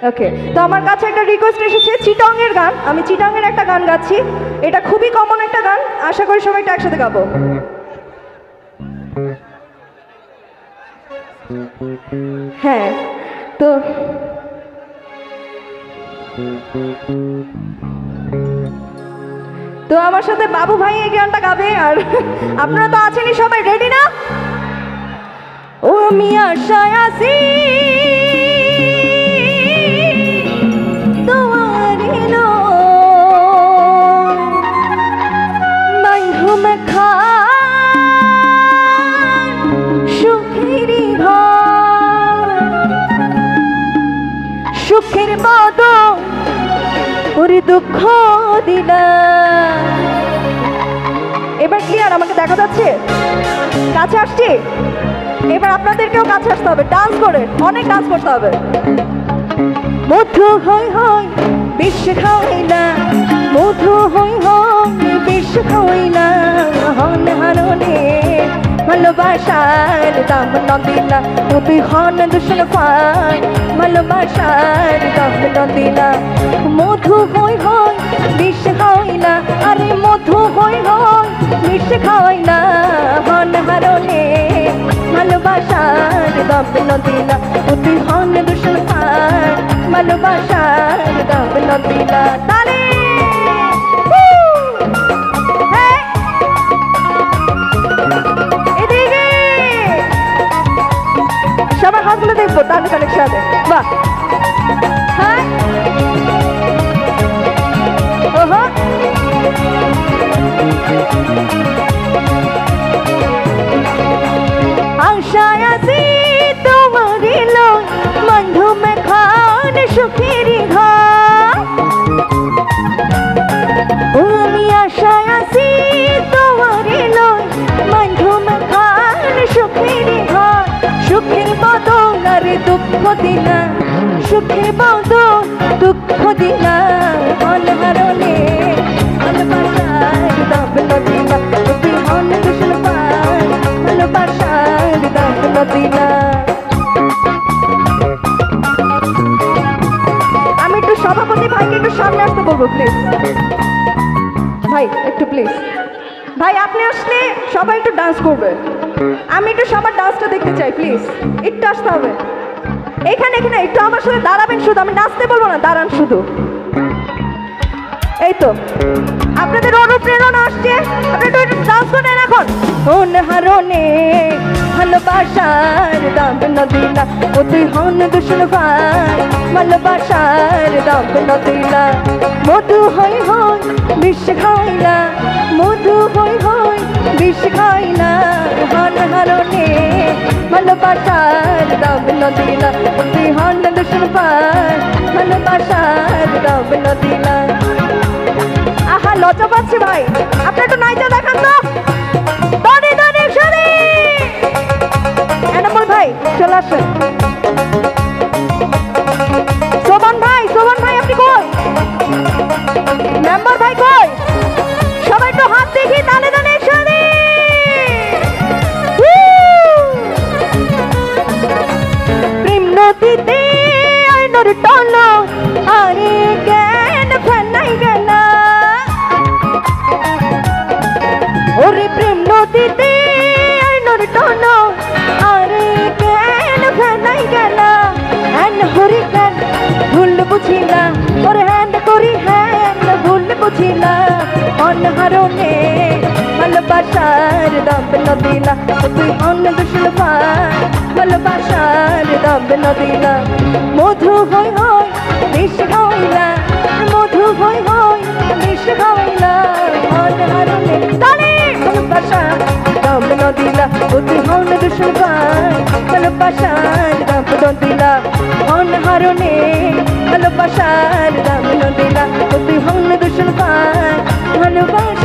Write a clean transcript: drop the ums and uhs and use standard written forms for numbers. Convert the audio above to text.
ওকে, তো আমার কাছে একটা রিকোয়েস্ট এসেছে চিটং এর গান। আমি চিটং এর একটা গান গাচ্ছি, এটা খুবই কমন একটা গান, আশা করি সবাই একটা একসাথে গাবো। হ্যাঁ, তো আমার সাথে বাবু ভাই এই গানটা গাবে, আর আপনারা তো আছেনই, সবাই রেডি না? ও আমি আশায় আছি তোমার এলো বন্ধু মেখা সুখের ঘর, সুখের বদ ওর দুঃখ দিলা। এবার ক্লিয়ার? আমাকে দেখা যাচ্ছে? কাছে আসছি? এবার আপনাদেরকেও কাছে আসতে হবে, ডান্স করে, অনেক ডান্স করতে হবে। মধু হই হই বিশ্ব খাওয়াইলা, মধু হই হই বিশ্ব খাওয়াইলা, হন হারনে ভালোবাসার দাম ন দিলা, তুই হন দুশন পাই ভালোবাসার দাম ন দিলা। মধু হই হই বিশ্ব খাওয়াইলা, আরে মধু হই হই বিশ্ব খাওয়াইলা, হন হারনে ভালোবাসার দাম ন দিলা, তুই হন দুশন পাই ভালোবাসার দাম ন দিলা। তালে এদিকে সবার হাতগুলো দেখবো তাহলে তাদের সাথে। বাহ, হ্যাঁ, ওহো, আশায় আছি তোমার এলো বন্ধু মেখান সুখের ঘর, আমি আশায় আছি তোমার এলো বন্ধু মেখান সুখের ঘর, সুখের বদল আর দুঃখ দিলা, সুখের বদল দুঃখ দিলা, অনহারণে ভালোবাসার দাম ন দিলা, তুই হন দুশন পাই ভালোবাসার দাম ন দিলা। আমি একটু সভাপতি ভাইকে একটু সামনে আসতে বলবো প্লিজ। ভাই একটু প্লিজ, ভাই আপনি আসলে সবাই একটু ডান্স করবে, আমি একটু সবার ডান্সটা দেখতে চাই, প্লিজ একটু আসতে হবে। এখানে এখানে একটু আমার সাথে দাঁড়াবেন, শুধু আমি নাচতে বলবো না, দাঁড়ান শুধু। এই তো আপনাদের অনুপ্রেরণা আসছে, আপনি একটু ডান্স করেন এখন। অনহারণে ভালোবাসার দাম ন দিলা, ও তুই হন দুশন ভাই ভালোবাসার দাম ন দিলা। মধু হই হই বিষ খাইলা, মধু হই হই বিষ খাইলা, অনহারণে ভালোবাসার দাম ন দিলা, ও তুই হন দুশন ভাই ভালোবাসার দাম ন দিলা। আহা লজ্জা পাচ্ছি ভাই, আপনি একটু নাইচা দেখান তো। দনে দনে শুনি এনামুল ভাই চলে আসেন। শোভন ভাই, শোভন ভাই আপনি কই? মেম্বার ভাই কই? সবাই একটু হাত দেখি, দনে দনে শুনি। প্রেম নদীতে আইনর টলো আরে জ্ঞান ফেলাই গেলা, ওরে প্রেম নদীতে আইনর টলো আরে জ্ঞান ফেলাই গেলা, হ্যান হরি জ্ঞান ভুল বুঝিলা, ওরে হ্যান করি হ্যান ভুল বুঝিলা, অনহারণে ভালোবাসার দাম ন দিলা, তুই অন্য দুশন ভাই ভালোবাসার দাম ন দিলা। মধু হই হই বিষ খাইলা, মধু হই হই বিষ খাইলা, অনহারণে তালে ভালোবাসার দাম ন দিলা, তুই অন্য দুশন ভাই ভালোবাসার দাম ন দিলা, অনহারণে ভালোবাসার দাম ন দিলা, তুই অন্য দুশন ভাই ভালোবাসা